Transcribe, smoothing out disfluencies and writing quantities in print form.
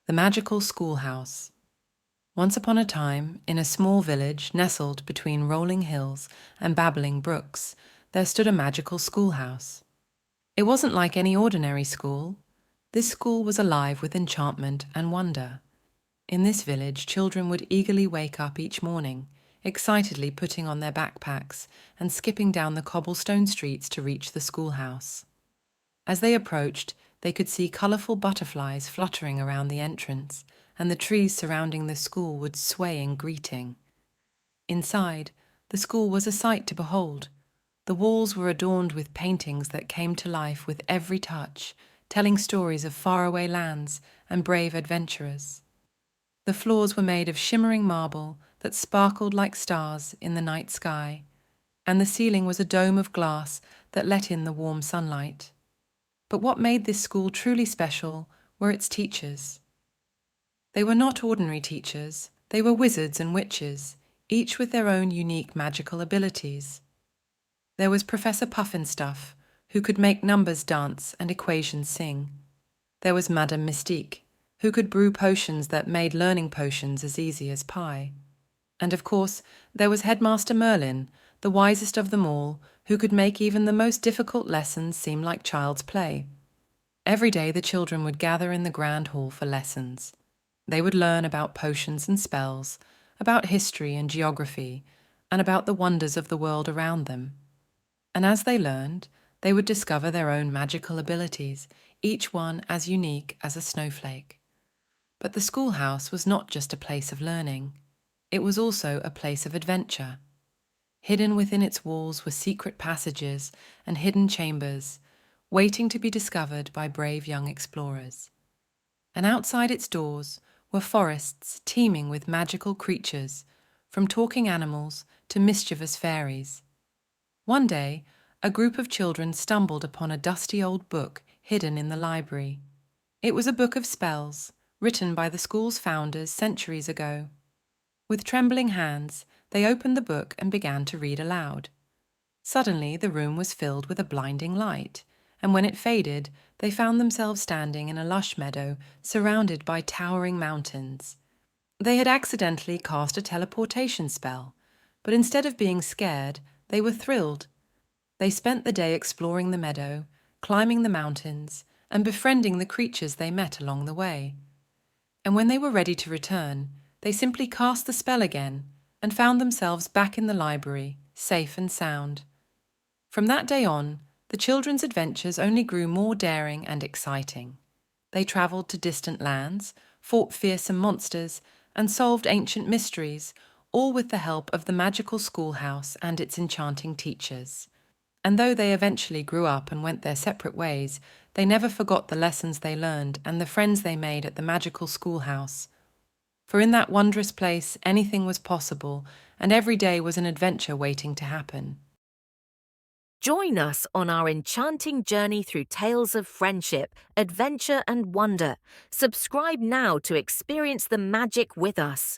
The Magical Schoolhouse. Once upon a time, in a small village nestled between rolling hills and babbling brooks, there stood a magical schoolhouse. It wasn't like any ordinary school. This school was alive with enchantment and wonder. In this village, children would eagerly wake up each morning, excitedly putting on their backpacks and skipping down the cobblestone streets to reach the schoolhouse. As they approached, they could see colourful butterflies fluttering around the entrance, and the trees surrounding the school would sway in greeting. Inside, the school was a sight to behold. The walls were adorned with paintings that came to life with every touch, telling stories of faraway lands and brave adventurers. The floors were made of shimmering marble that sparkled like stars in the night sky, and the ceiling was a dome of glass that let in the warm sunlight. But what made this school truly special were its teachers. They were not ordinary teachers, they were wizards and witches, each with their own unique magical abilities. There was Professor Puffinstuff, who could make numbers dance and equations sing. There was Madame Mystique, who could brew potions that made learning potions as easy as pie. And of course, there was Headmaster Merlin, the wisest of them all, who could make even the most difficult lessons seem like child's play. Every day the children would gather in the grand hall for lessons. They would learn about potions and spells, about history and geography, and about the wonders of the world around them. And as they learned, they would discover their own magical abilities, each one as unique as a snowflake. But the schoolhouse was not just a place of learning. It was also a place of adventure. Hidden within its walls were secret passages and hidden chambers, waiting to be discovered by brave young explorers. And outside its doors were forests teeming with magical creatures, from talking animals to mischievous fairies. One day, a group of children stumbled upon a dusty old book hidden in the library. It was a book of spells, written by the school's founders centuries ago. With trembling hands, they opened the book and began to read aloud. Suddenly, the room was filled with a blinding light, and when it faded, they found themselves standing in a lush meadow surrounded by towering mountains. They had accidentally cast a teleportation spell, but instead of being scared, they were thrilled. They spent the day exploring the meadow, climbing the mountains, and befriending the creatures they met along the way. And when they were ready to return, they simply cast the spell again and found themselves back in the library, safe and sound. From that day on, the children's adventures only grew more daring and exciting. They travelled to distant lands, fought fearsome monsters, and solved ancient mysteries, all with the help of the magical schoolhouse and its enchanting teachers. And though they eventually grew up and went their separate ways, they never forgot the lessons they learned and the friends they made at the magical schoolhouse. For in that wondrous place, anything was possible, and every day was an adventure waiting to happen. Join us on our enchanting journey through tales of friendship, adventure, and wonder. Subscribe now to experience the magic with us.